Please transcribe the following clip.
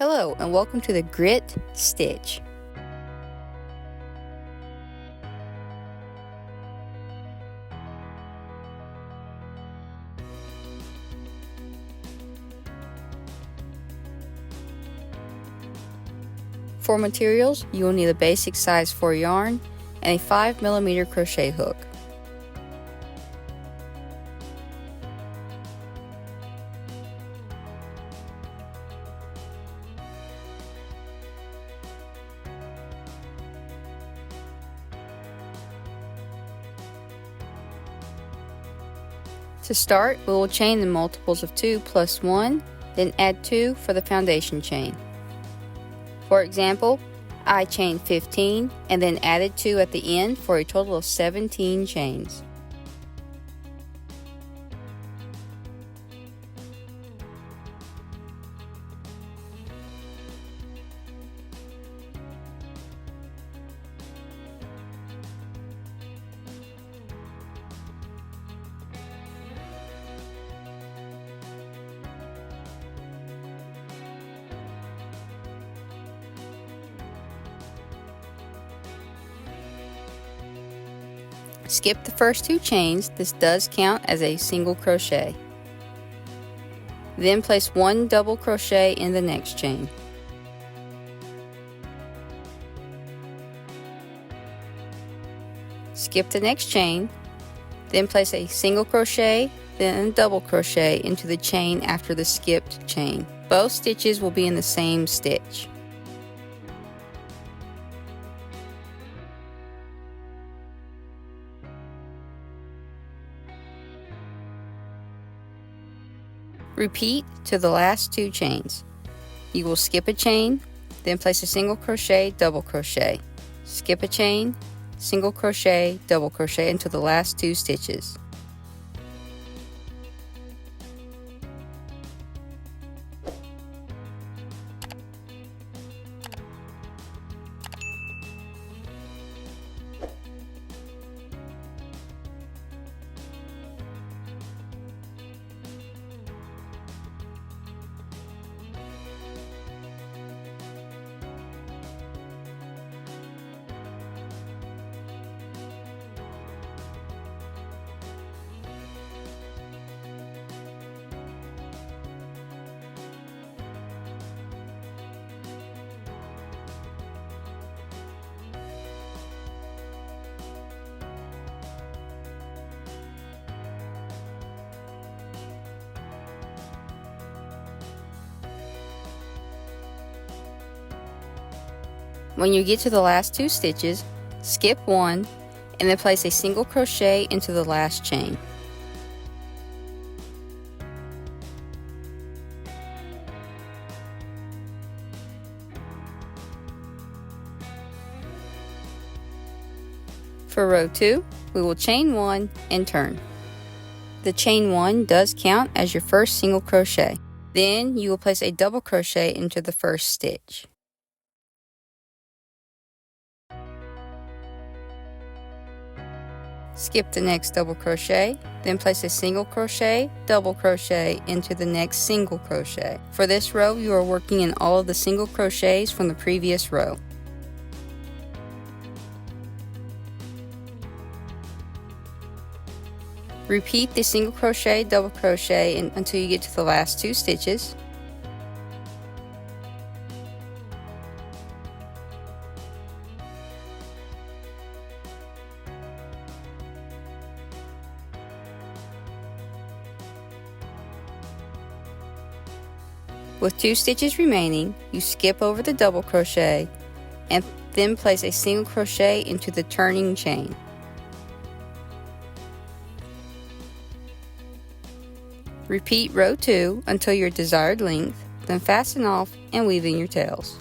Hello and welcome to the Grit Stitch. For materials, you will need a basic size 4 yarn and a 5mm crochet hook. To start, we will chain the multiples of 2 plus 1, then add 2 for the foundation chain. For example, I chained 15 and then added 2 at the end for a total of 17 chains. Skip the first 2 chains. This does count as a single crochet. Then place 1 double crochet in the next chain. Skip the next chain, then place a single crochet, then a double crochet into the chain after the skipped chain. Both stitches will be in the same stitch. Repeat to the last 2 chains. You will skip a chain, then place a single crochet, double crochet. Skip a chain, single crochet, double crochet into the last 2 stitches. When you get to the last 2 stitches, skip 1 and then place a single crochet into the last chain. For row 2, we will chain 1 and turn. The chain 1 does count as your first single crochet. Then you will place a double crochet into the first stitch. Skip the next double crochet, then place a single crochet, double crochet into the next single crochet. For this row, you are working in all of the single crochets from the previous row. Repeat the single crochet, double crochet until you get to the last 2 stitches. With 2 stitches remaining, you skip over the double crochet and then place a single crochet into the turning chain. Repeat row 2 until your desired length, then fasten off and weave in your tails.